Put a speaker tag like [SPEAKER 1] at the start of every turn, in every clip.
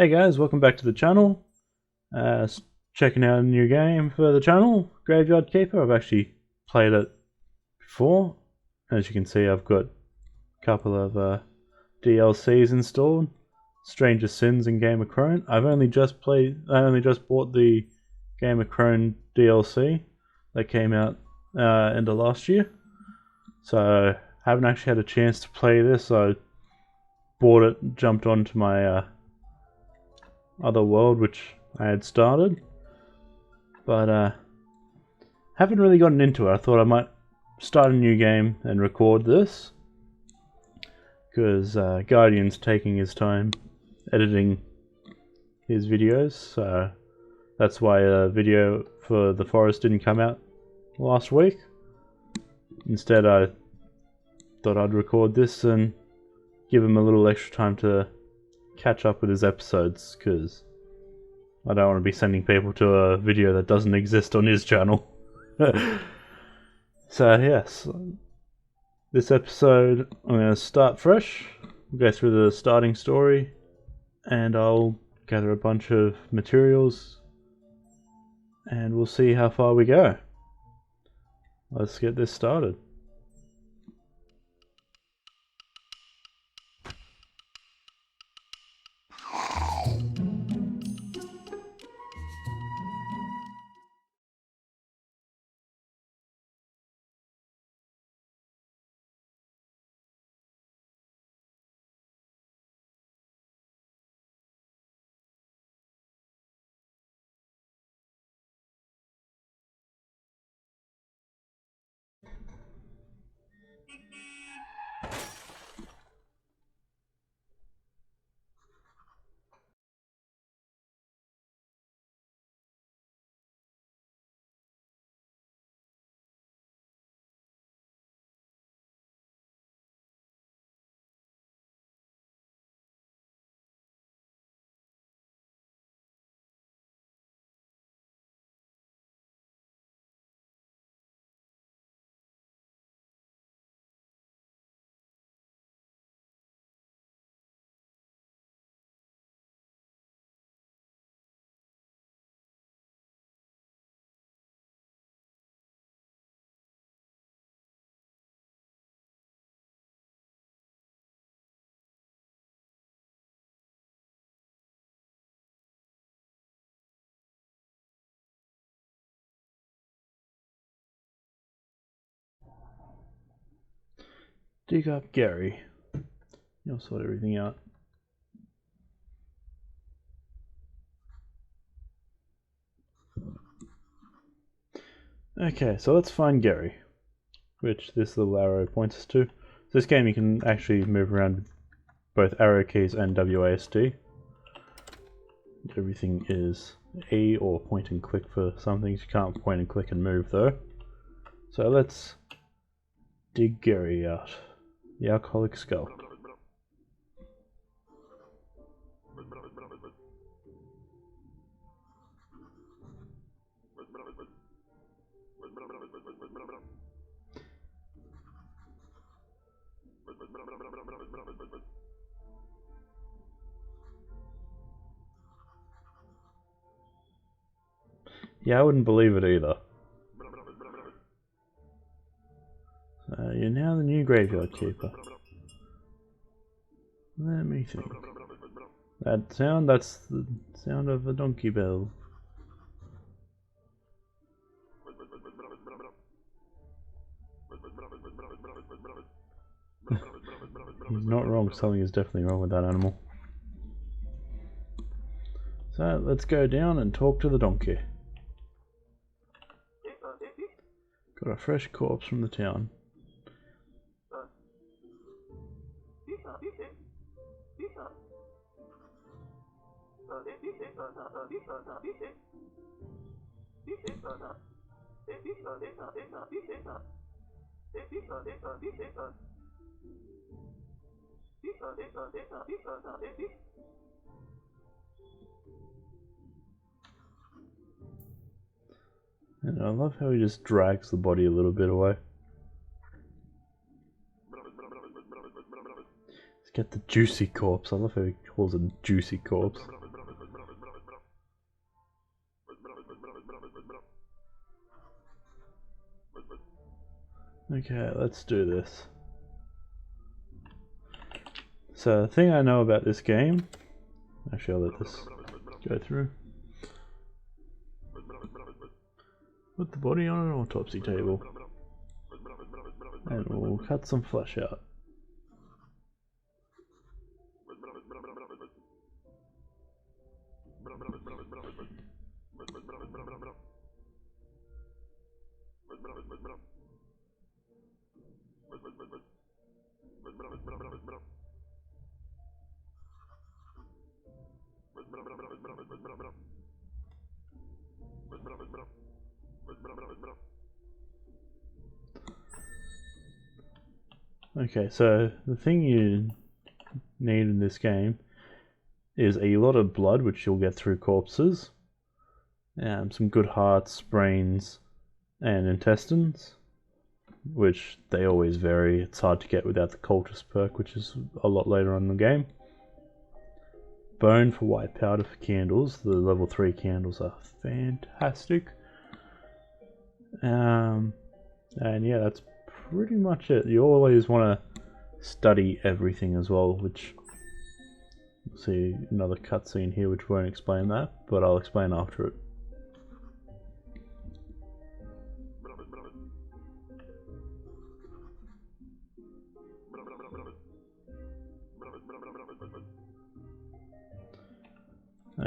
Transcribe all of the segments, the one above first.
[SPEAKER 1] Hey guys, welcome back to the channel. Checking out a new game for the channel, Graveyard Keeper. I've actually played it before. As you can see, I've got a couple of DLCs installed. Stranger Sins and Game of Crone. I only just bought the Game of Crone DLC that came out end of last year. So I haven't actually had a chance to play this. I bought it, jumped onto my other world which I had started, but haven't really gotten into it. I thought I might start a new game and record this because Guardian's taking his time editing his videos, so that's why a video for The Forest didn't come out last week. Instead I thought I'd record this and give him a little extra time to catch up with his episodes, because I don't want to be sending people to a video that doesn't exist on his channel. So yes, this episode I'm going to start fresh, go through the starting story, and I'll gather a bunch of materials and we'll see how far we go. Let's get this started. Dig up Gary. You'll sort everything out. Okay, so let's find Gary, which this little arrow points us to. This game you can actually move around with both arrow keys and WASD. Everything is E or point and click for some things. You can't point and click and move though. So let's dig Gary out. The alcoholic skull. Yeah, I wouldn't believe it either. You're now the new Graveyard Keeper. Let me think. That sound, that's the sound of a donkey bell. He's not wrong, something is definitely wrong with that animal. So let's go down and talk to the donkey. Got a fresh corpse from the town. And I love how he just drags the body a little bit away. Let's get the juicy corpse. I love how he calls it juicy corpse. Okay, let's do this. So the thing I know about this game, actually I'll let this go through. Put the body on an autopsy table. And we'll cut some flesh out. Okay, so the thing you need in this game is a lot of blood, which you'll get through corpses, some good hearts, brains, and intestines, which they always vary. It's hard to get without the cultist perk, which is a lot later on in the game. Bone for white powder for candles. The level 3 candles are fantastic. And yeah, that's pretty much it. You always want to study everything as well, which you'll see another cutscene here which won't explain that, but I'll explain after it.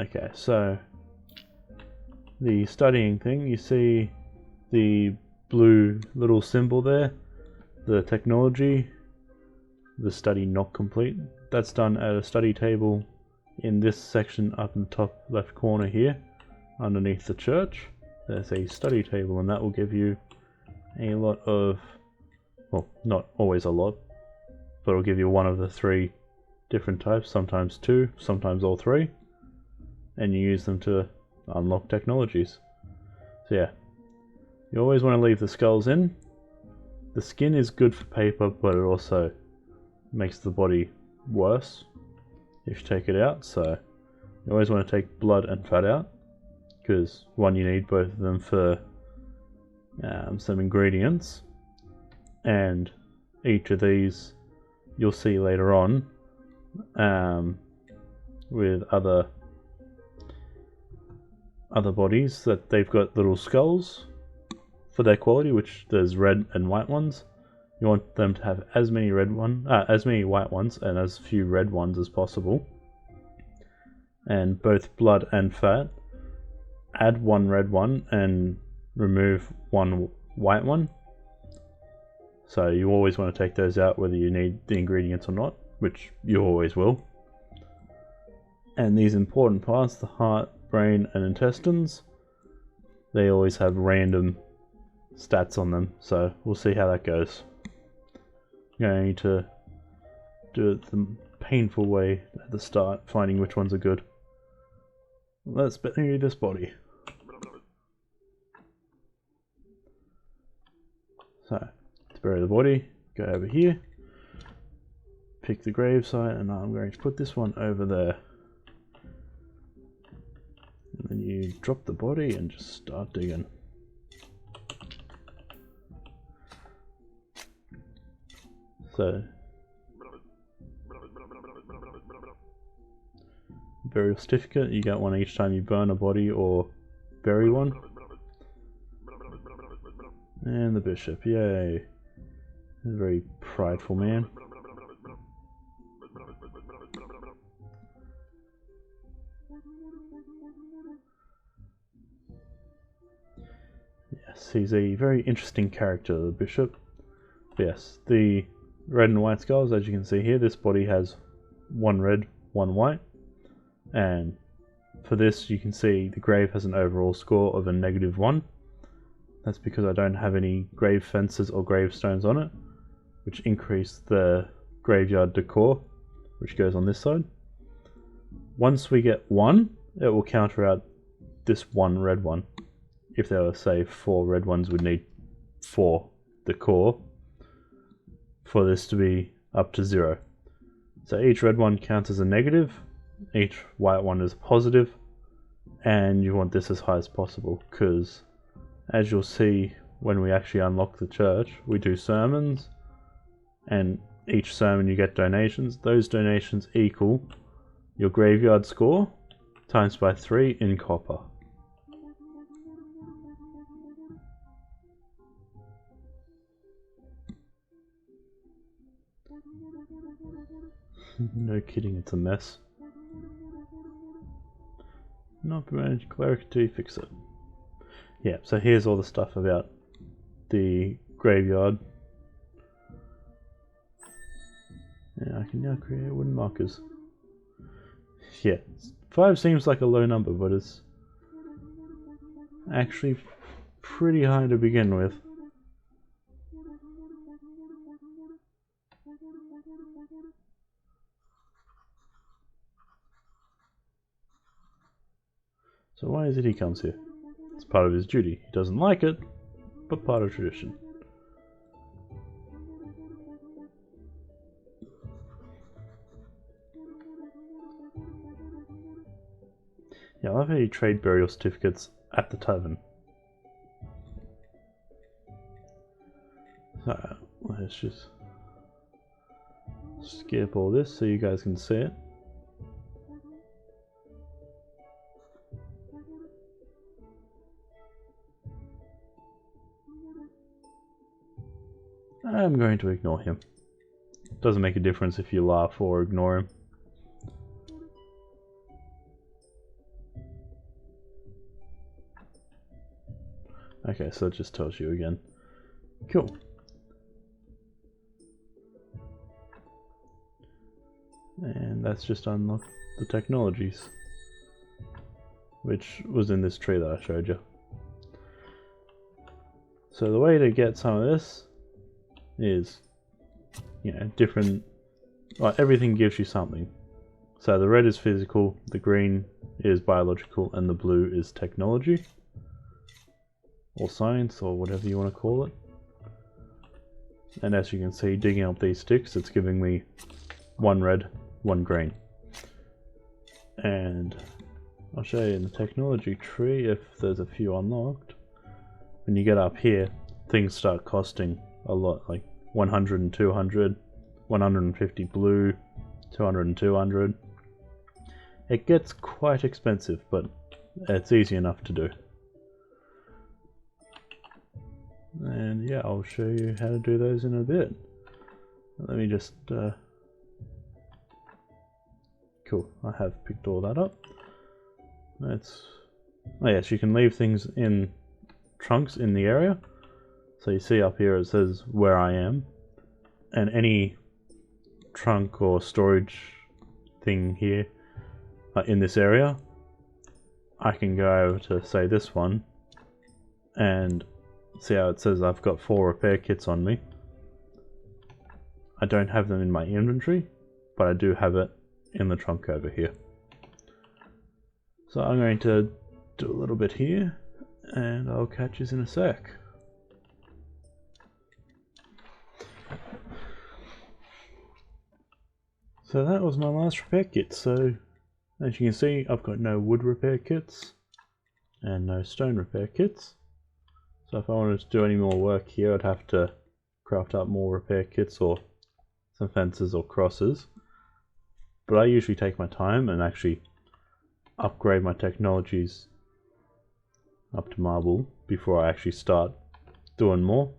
[SPEAKER 1] Okay, so the studying thing, you see the blue little symbol there, the technology, the study not complete. That's done at a study table in this section up in the top left corner here, underneath the church. There's a study table, and that will give you a lot of, well, not always a lot, but it'll give you one of the 3 different types, sometimes 2, sometimes all 3, and you use them to unlock technologies. So yeah, you always want to leave the skulls in. The skin is good for paper, but it also makes the body worse if you take it out, so you always want to take blood and fat out, because one, you need both of them for some ingredients, and each of these you'll see later on with other bodies that they've got little skulls for their quality, which there's red and white ones. You want them to have as many white ones and as few red ones as possible. And both blood and fat, add 1 red one and remove 1 white one. So you always want to take those out whether you need the ingredients or not, which you always will. And these important parts, the heart, brain and intestines, they always have random stats on them, so we'll see how that goes. I'm going to do it the painful way at the start, finding which ones are good. Let's bury this body. So, to bury the body, go over here, pick the grave site, and I'm going to put this one over there. And then you drop the body and just start digging. So, burial certificate, you get one each time you burn a body or bury one. And the bishop, yay. A very prideful man. Yes, he's a very interesting character, the bishop. Yes, the red and white skulls, as you can see here, this body has 1 red, 1 white. And for this, you can see the grave has an overall score of a -1. That's because I don't have any grave fences or gravestones on it, which increase the graveyard decor, which goes on this side. Once we get 1, it will counter out this 1 red one. If there were, say, 4 red ones, we'd need 4 decor for this to be up to 0. So each red one counts as a negative, each white one is positive, and you want this as high as possible, because as you'll see when we actually unlock the church, we do sermons, and each sermon you get donations. Those donations equal your graveyard score times by 3 in copper. No kidding, it's a mess. Not managed cleric to fix it. Yeah, so here's all the stuff about the graveyard. Yeah, I can now create wooden markers. Yeah, 5 seems like a low number, but it's actually pretty high to begin with. So why is it he comes here? It's part of his duty. He doesn't like it, but part of tradition. Yeah, I love how you trade burial certificates at the tavern. So, let's just skip all this so you guys can see it. I'm going to ignore him. Doesn't make a difference if you laugh or ignore him. Okay, so it just tells you again. Cool. And that's just unlocked the technologies, which was in this tree that I showed you. So the way to get some of this is, you know, different, well, everything gives you something. So the red is physical, the green is biological, and the blue is technology. Or science, or whatever you want to call it. And as you can see, digging up these sticks, it's giving me 1 red, 1 green. And I'll show you in the technology tree if there's a few unlocked. When you get up here, things start costing a lot, like 100 and 200, 150 blue, 200 and 200. It gets quite expensive, but it's easy enough to do. And yeah, I'll show you how to do those in a bit. Let me just... Cool, I have picked all that up. That's... Oh yes, you can leave things in trunks in the area. So you see up here it says where I am. And any trunk or storage thing here in this area, I can go over to, say, this one, and see how it says I've got 4 repair kits on me. I don't have them in my inventory, but I do have it in the trunk over here. So I'm going to do a little bit here, and I'll catch you in a sec. So that was my last repair kit. So as you can see, I've got no wood repair kits and no stone repair kits. So if I wanted to do any more work here, I'd have to craft up more repair kits or some fences or crosses. But I usually take my time and actually upgrade my technologies up to marble before I actually start doing more.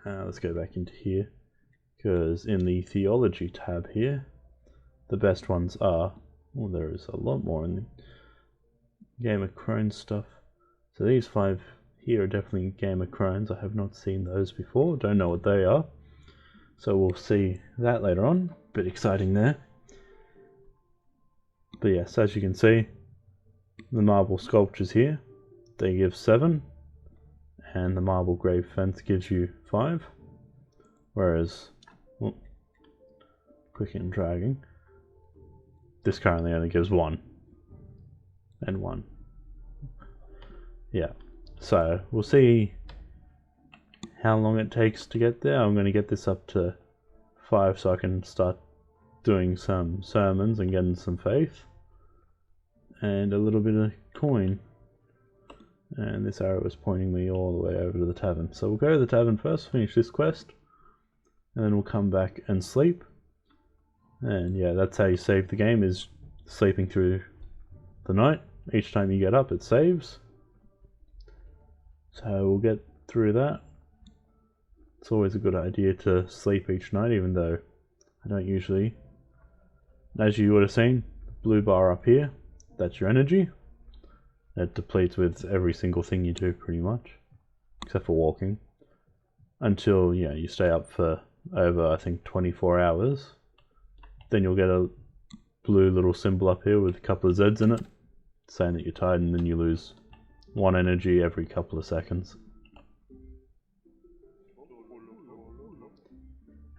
[SPEAKER 1] Let's go back into here, because in the theology tab here, the best ones are, well, there is a lot more in the Game of Crones stuff. So these 5 here are definitely Game of Crones. I have not seen those before, don't know what they are. So we'll see that later on, bit exciting there. But yes, as you can see, the marble sculptures here, they give 7, and the marble grave fence gives you 5. Whereas, well, clicking and dragging, this currently only gives 1 and 1. Yeah, so we'll see how long it takes to get there. I'm going to get this up to 5 so I can start doing some sermons and getting some faith and a little bit of coin. And this arrow is pointing me all the way over to the tavern. So we'll go to the tavern first, finish this quest, and then we'll come back and sleep. And yeah, that's how you save the game, is sleeping through the night. Each time you get up, it saves. So we'll get through that. It's always a good idea to sleep each night, even though I don't usually. As you would have seen, blue bar up here, that's your energy. It depletes with every single thing you do pretty much, except for walking, until you stay up for over, I think, 24 hours. Then you'll get a blue little symbol up here with a couple of Z's in it, saying that you're tired, and then you lose 1 energy every couple of seconds.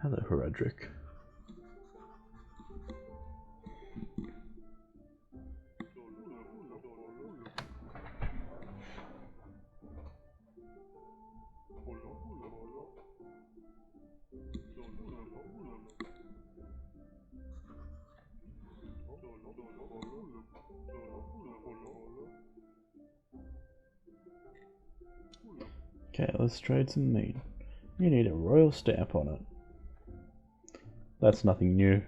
[SPEAKER 1] Hello, Heredric. Okay, let's trade some meat. You need a royal stamp on it. That's nothing new.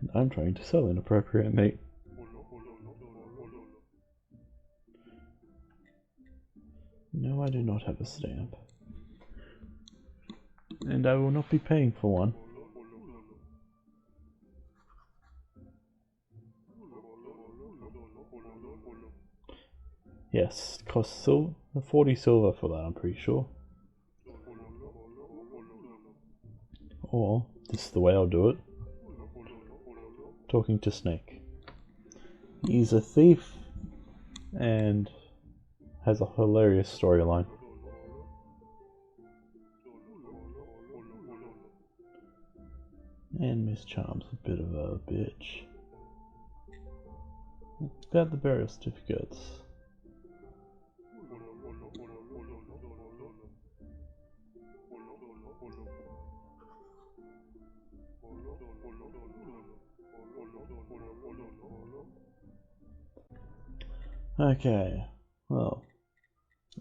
[SPEAKER 1] And I'm trying to sell inappropriate meat. No, I do not have a stamp. And I will not be paying for one. Yes, it costs 40 silver for that, I'm pretty sure. Or, this is the way I'll do it. Talking to Snake. He's a thief and has a hilarious storyline. And Miss Charm's a bit of a bitch. About the burial certificates. Okay, well,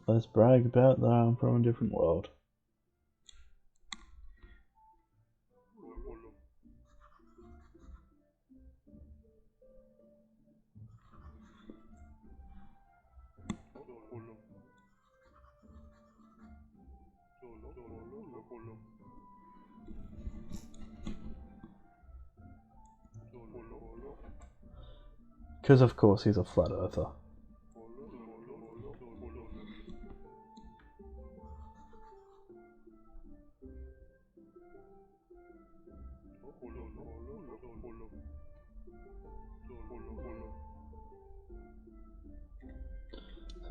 [SPEAKER 1] let's brag about that I'm from a different world. Because of course he's a flat earther.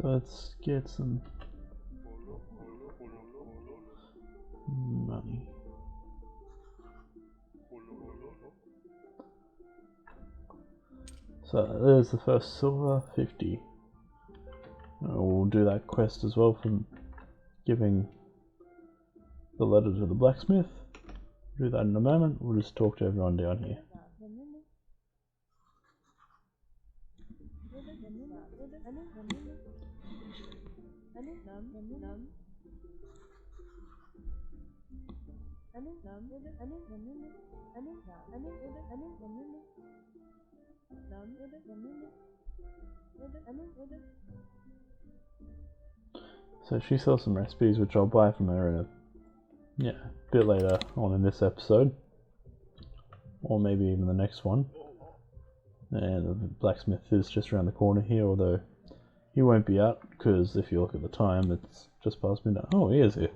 [SPEAKER 1] So let's get some money. So there's the first silver, 50. We'll do that quest as well from giving the letter to the blacksmith. Do that in a moment. We'll just talk to everyone down here. So she sells some recipes which I'll buy from her in a bit later on in this episode, or maybe even the next one. And the blacksmith is just around the corner here, although he won't be out because if you look at the time, it's just past midnight. Oh, he is here.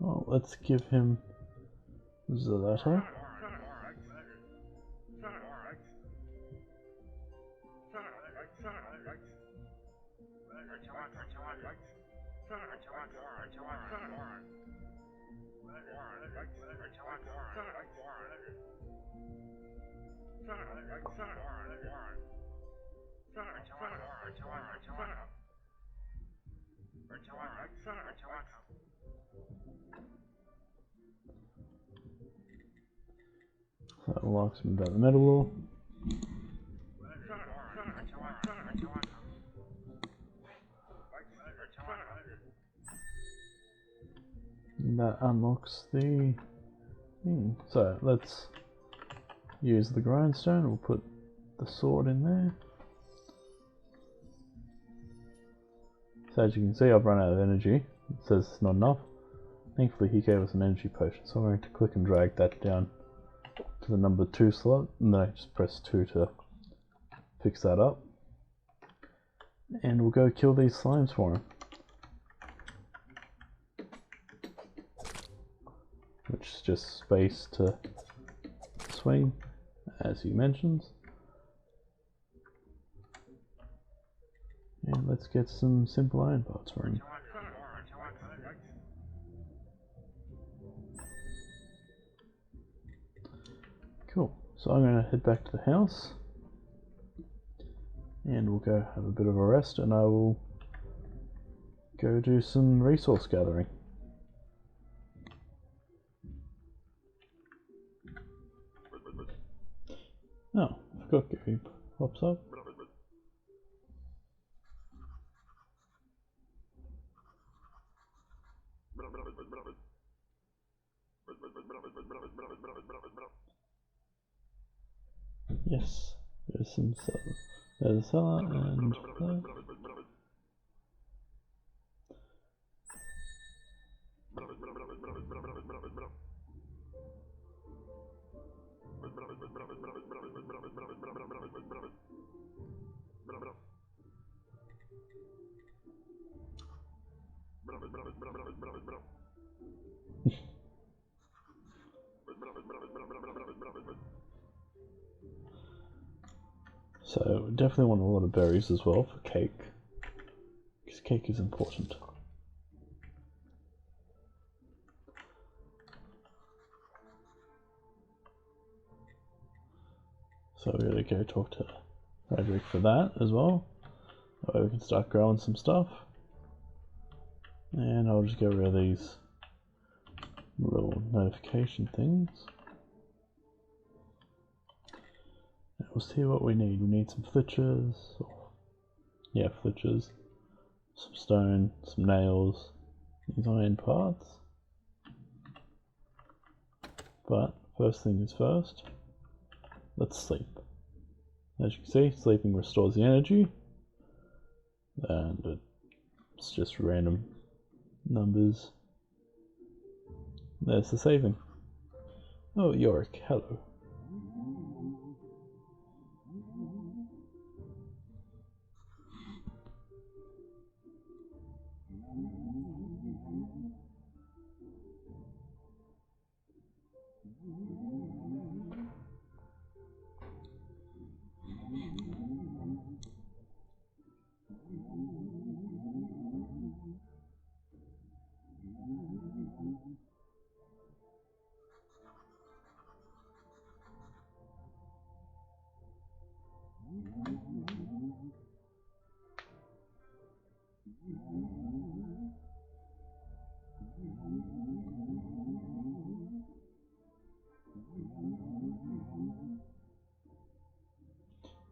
[SPEAKER 1] Well, let's give him the letter. So that locks him down the metal wall. And that unlocks the thing. So let's use the grindstone. We'll put the sword in there. So as you can see, I've run out of energy. It says it's not enough. Thankfully he gave us an energy potion, so I'm going to click and drag that down to the number 2 slot, and then I just press 2 to fix that up. And we'll go kill these slimes for him. Which is just space to swing, as he mentions. And let's get some simple iron parts for him. Cool, so I'm going to head back to the house and we'll go have a bit of a rest, and I will go do some resource gathering. Oh, I forgot Gary pops up. Yes, there's some cellar. There's a cellar and there. So we definitely want a lot of berries as well for cake, because cake is important. So we're going to go talk to Frederick for that as well. That way we can start growing some stuff. And I'll just get rid of these little notification things. And we'll see what we need. We need some flitches. Yeah, flitches. Some stone, some nails, these iron parts. But first thing is first. Let's sleep. As you can see, sleeping restores the energy, and it's just random numbers. There's the saving. Oh, Yorick, hello.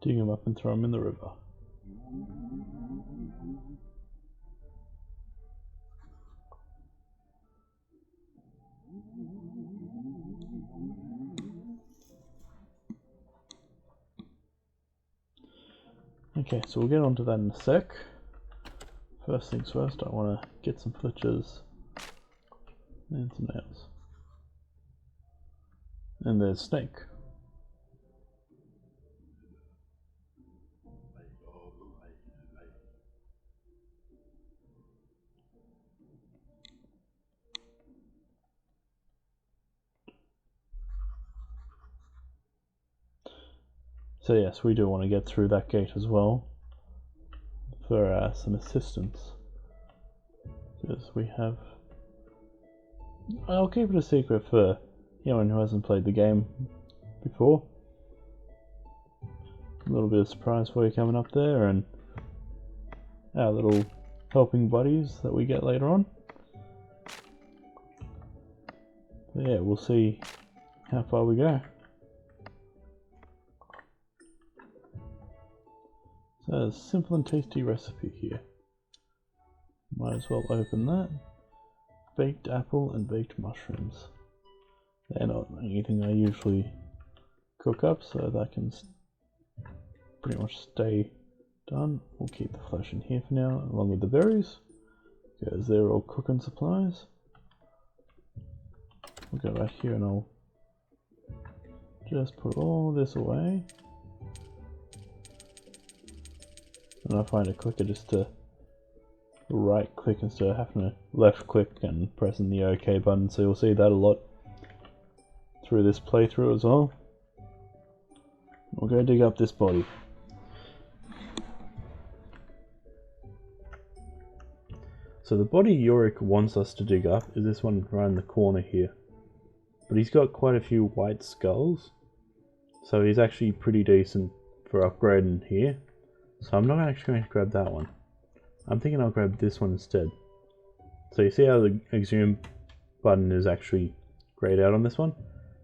[SPEAKER 1] Dig him up and throw him in the river. Okay, so we'll get onto that in a sec. First things first, I want to get some flitches and some nails. And there's Snake. So yes, we do want to get through that gate as well for some assistance, because we have... I'll keep it a secret for anyone who hasn't played the game before. A little bit of surprise for you coming up there, and our little helping buddies that we get later on. But yeah, we'll see how far we go. So a simple and tasty recipe here. Might as well open that. Baked apple and baked mushrooms. They're not anything I usually cook up, so that can pretty much stay done. We'll keep the flesh in here for now, along with the berries, because they're all cooking supplies. We'll go back here and I'll just put all this away. And I find it quicker just to right click instead of having to left click and pressing the OK button, so you'll see that a lot through this playthrough as well. We'll go dig up this body. So the body Yorick wants us to dig up is this one right in the corner here. But he's got quite a few white skulls, so he's actually pretty decent for upgrading here. So I'm not actually going to grab that one. I'm thinking I'll grab this one instead. So you see how the exhume button is actually grayed out on this one?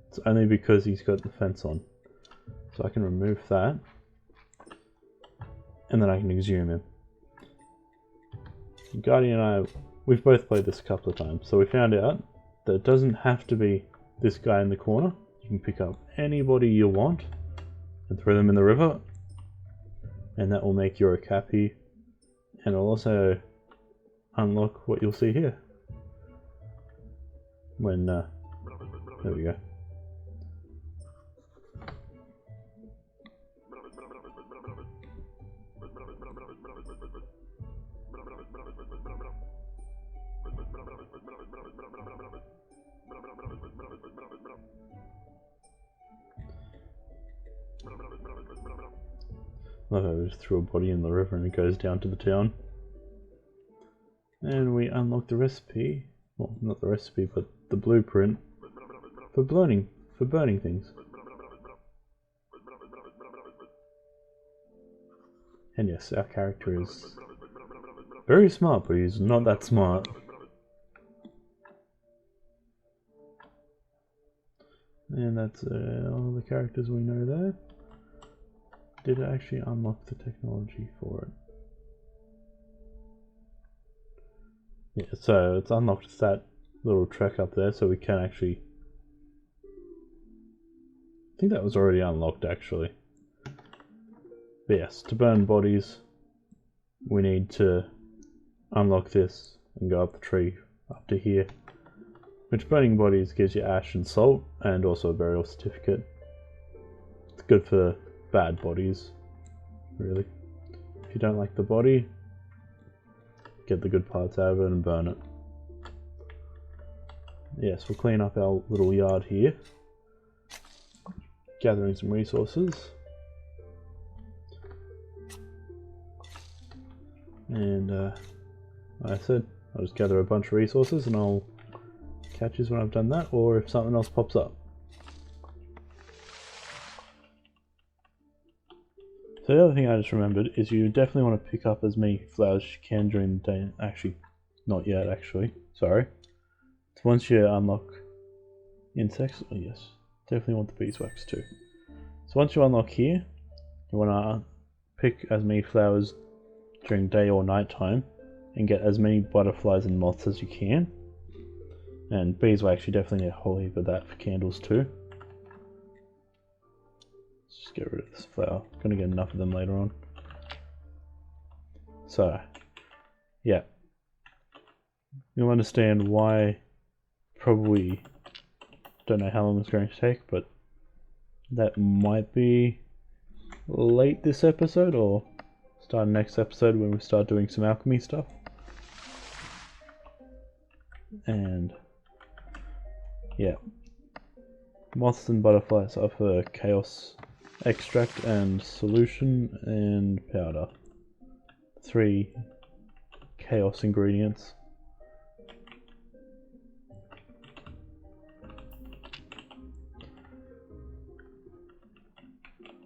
[SPEAKER 1] It's only because he's got the fence on. So I can remove that, and then I can exhume him. Guardian and I, we've both played this a couple of times, so we found out that it doesn't have to be this guy in the corner. You can pick up anybody you want and throw them in the river, and that will make Yorick happy, and it'll also unlock what you'll see here when there we go. I just threw a body in the river and it goes down to the town. And we unlock the recipe, well, not the recipe, but the blueprint for burning things. And yes, our character is very smart, but he's not that smart. And that's all the characters we know there. Did it actually unlock the technology for it? Yeah, so it's unlocked that little track up there, so we can actually... I think that was already unlocked actually. But yes, to burn bodies, we need to unlock this and go up the tree up to here. Which burning bodies gives you ash and salt, and also a burial certificate. It's good for bad bodies, really. If you don't like the body, get the good parts out of it and burn it. Yes, we'll clean up our little yard here. Gathering some resources. And like I said, I'll just gather a bunch of resources and I'll catch you when I've done that, or if something else pops up. So the other thing I just remembered is you definitely want to pick up as many flowers as you can during the day. Actually, not yet actually, sorry. So once you unlock insects, oh yes, definitely want the beeswax too. So once you unlock here, you want to pick as many flowers during day or night time and get as many butterflies and moths as you can. And beeswax, you definitely need a whole heap of that for candles too. Just get rid of this flower. Gonna get enough of them later on. So, yeah. You'll understand why probably don't know how long it's going to take, but that might be late this episode or start next episode when we start doing some alchemy stuff. And yeah. Moths and butterflies offer chaos extract and solution and powder. 3 chaos ingredients.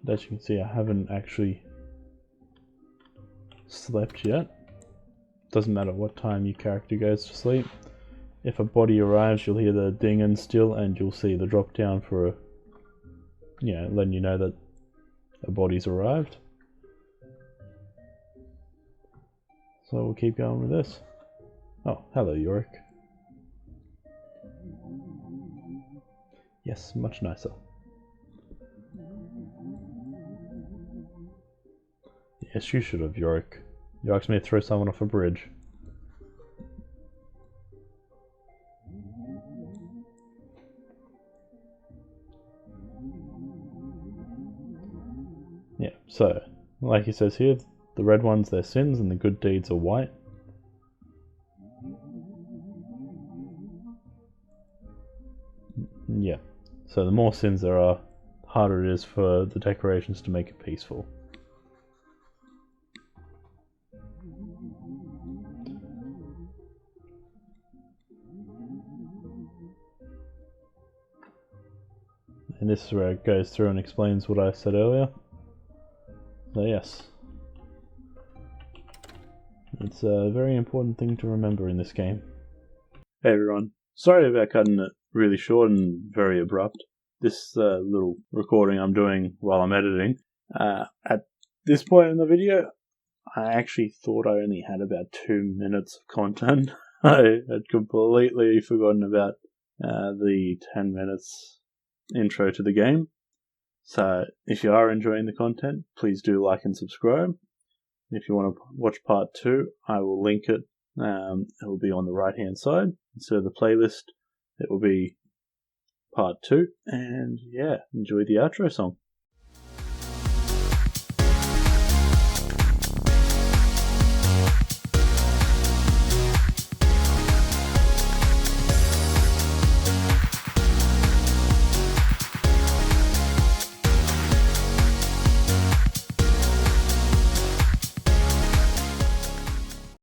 [SPEAKER 1] as you can see, I haven't actually slept yet. Doesn't matter what time your character goes to sleep. If a body arrives, you'll hear the ding and still, and you'll see the drop down for a, letting you know that a body's arrived. So we'll keep going with this. Oh, hello, Yorick. Yes, much nicer. Yes, you should have, Yorick. You asked me to throw someone off a bridge. Yeah, so, like he says here, the red ones, they're sins, and the good deeds are white. Yeah, so the more sins there are, the harder it is for the decorations to make it peaceful. And this is where it goes through and explains what I said earlier. So yes, it's a very important thing to remember in this game. Hey everyone, sorry about cutting it really short and very abrupt. This little recording I'm doing while I'm editing. At this point in the video, I actually thought I only had about 2 minutes of content. I had completely forgotten about the 10 minutes intro to the game. So if you are enjoying the content, please do like and subscribe. If you want to watch part 2, I will link it. It will be on the right hand side. Instead of the playlist, it will be part 2. And yeah, enjoy the outro song.